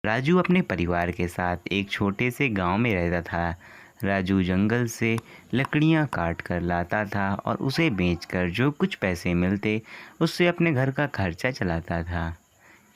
राजू अपने परिवार के साथ एक छोटे से गांव में रहता था। राजू जंगल से लकड़ियां काट कर लाता था और उसे बेचकर जो कुछ पैसे मिलते उससे अपने घर का खर्चा चलाता था।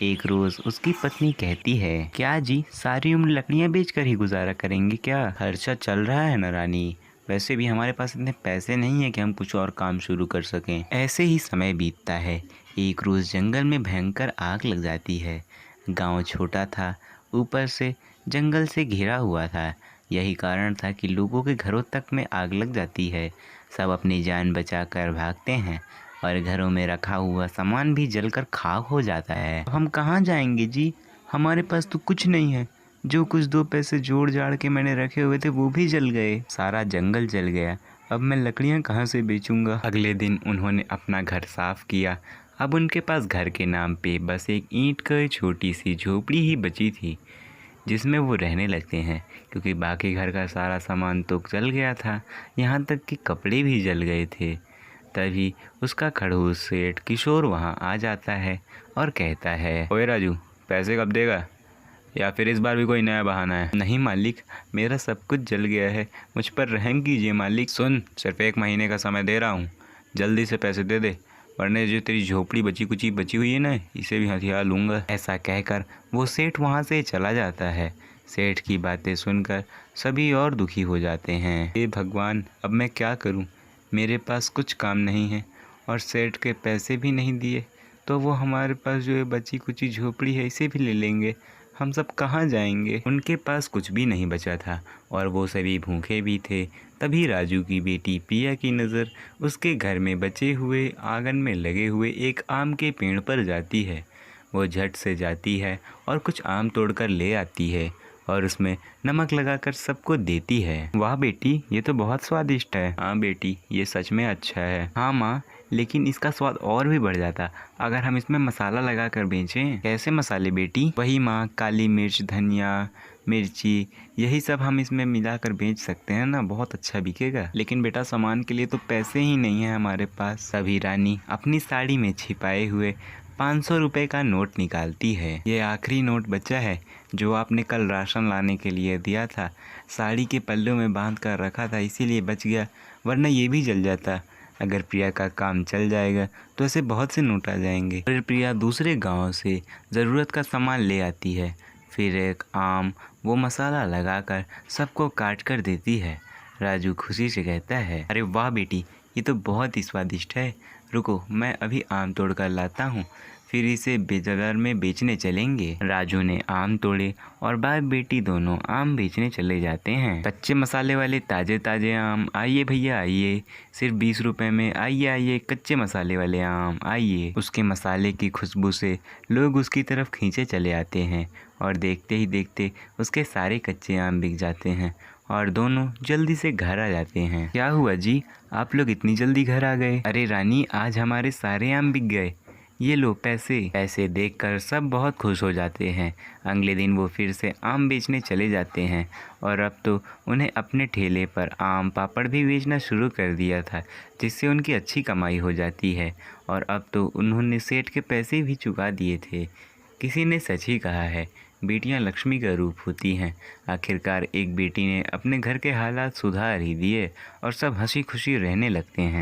एक रोज़ उसकी पत्नी कहती है, क्या जी सारी उम्र लकड़ियां बेचकर ही गुजारा करेंगे क्या? खर्चा चल रहा है ना रानी, वैसे भी हमारे पास इतने पैसे नहीं है कि हम कुछ और काम शुरू कर सकें। ऐसे ही समय बीतता है। एक रोज़ जंगल में भयंकर आग लग जाती है। गांव छोटा था, ऊपर से जंगल से घिरा हुआ था। यही कारण था कि लोगों के घरों तक में आग लग जाती है। सब अपनी जान बचाकर भागते हैं और घरों में रखा हुआ सामान भी जलकर खाक हो जाता है। हम कहाँ जाएंगे जी, हमारे पास तो कुछ नहीं है। जो कुछ दो पैसे जोड़ जाड़ के मैंने रखे हुए थे वो भी जल गए। सारा जंगल जल गया। अब मैं लकड़ियाँ कहाँ से बेचूंगा? अगले दिन उन्होंने अपना घर साफ किया। अब उनके पास घर के नाम पे बस एक ईंट की छोटी सी झोपड़ी ही बची थी, जिसमें वो रहने लगते हैं, क्योंकि बाकी घर का सारा सामान तो जल गया था। यहाँ तक कि कपड़े भी जल गए थे। तभी उसका खड़ूस सेठ किशोर वहाँ आ जाता है और कहता है, ओए राजू, पैसे कब देगा? या फिर इस बार भी कोई नया बहाना है? नहीं मालिक, मेरा सब कुछ जल गया है, मुझ पर रहम कीजिए मालिक। सुन, सिर्फ 1 महीने का समय दे रहा हूँ, जल्दी से पैसे दे दे, वरना जो तेरी झोपड़ी बची हुई है ना, इसे भी हथियार लूँगा। ऐसा कहकर वो सेठ वहाँ से चला जाता है। सेठ की बातें सुनकर सभी और दुखी हो जाते हैं। हे भगवान, अब मैं क्या करूँ? मेरे पास कुछ काम नहीं है और सेठ के पैसे भी नहीं दिए तो वो हमारे पास जो बची कुची झोपड़ी है इसे भी ले लेंगे। हम सब कहाँ जाएंगे? उनके पास कुछ भी नहीं बचा था और वो सभी भूखे भी थे। तभी राजू की बेटी प्रिया की नज़र उसके घर में बचे हुए आंगन में लगे हुए एक आम के पेड़ पर जाती है। वो झट से जाती है और कुछ आम तोड़कर ले आती है और उसमें नमक लगाकर सबको देती है। वाह बेटी, ये तो बहुत स्वादिष्ट है। हाँ बेटी, ये सच में अच्छा है। हाँ माँ, लेकिन इसका स्वाद और भी बढ़ जाता अगर हम इसमें मसाला लगाकर बेचें। कैसे मसाले बेटी? वही माँ, काली मिर्च, धनिया, मिर्ची, यही सब हम इसमें मिलाकर बेच सकते हैं ना, बहुत अच्छा बिकेगा। लेकिन बेटा, सामान के लिए तो पैसे ही नहीं है हमारे पास। तभी रानी अपनी साड़ी में छिपाए हुए 500 रुपये का नोट निकालती है। ये आखिरी नोट बचा है जो आपने कल राशन लाने के लिए दिया था। साड़ी के पल्लू में बांध कर रखा था, इसीलिए बच गया, वरना ये भी जल जाता। अगर प्रिया का काम चल जाएगा तो ऐसे बहुत से नोट आ जाएंगे। फिर प्रिया दूसरे गांव से ज़रूरत का सामान ले आती है। फिर एक आम वो मसाला लगाकर सबको काट कर देती है। राजू खुशी से कहता है, अरे वाह बेटी, ये तो बहुत ही स्वादिष्ट है। रुको, मैं अभी आम तोड़ कर लाता हूँ, फिर इसे बाजार में बेचने चलेंगे। राजू ने आम तोड़े और बाप बेटी दोनों आम बेचने चले जाते हैं। कच्चे मसाले वाले ताज़े ताज़े आम, आइए भैया आइए, सिर्फ 20 रुपये में, आइए आइए कच्चे मसाले वाले आम आइए। उसके मसाले की खुशबू से लोग उसकी तरफ खींचे चले आते हैं और देखते ही देखते उसके सारे कच्चे आम बिक जाते हैं और दोनों जल्दी से घर आ जाते हैं। क्या हुआ जी, आप लोग इतनी जल्दी घर आ गए? अरे रानी, आज हमारे सारे आम बिक गए, ये लो पैसे। पैसे देखकर सब बहुत खुश हो जाते हैं। अगले दिन वो फिर से आम बेचने चले जाते हैं और अब तो उन्हें अपने ठेले पर आम पापड़ भी बेचना शुरू कर दिया था, जिससे उनकी अच्छी कमाई हो जाती है। और अब तो उन्होंने सेठ के पैसे भी चुका दिए थे। किसी ने सच ही कहा है, बेटियां लक्ष्मी का रूप होती हैं। आखिरकार एक बेटी ने अपने घर के हालात सुधार ही दिए और सब हंसी खुशी रहने लगते हैं।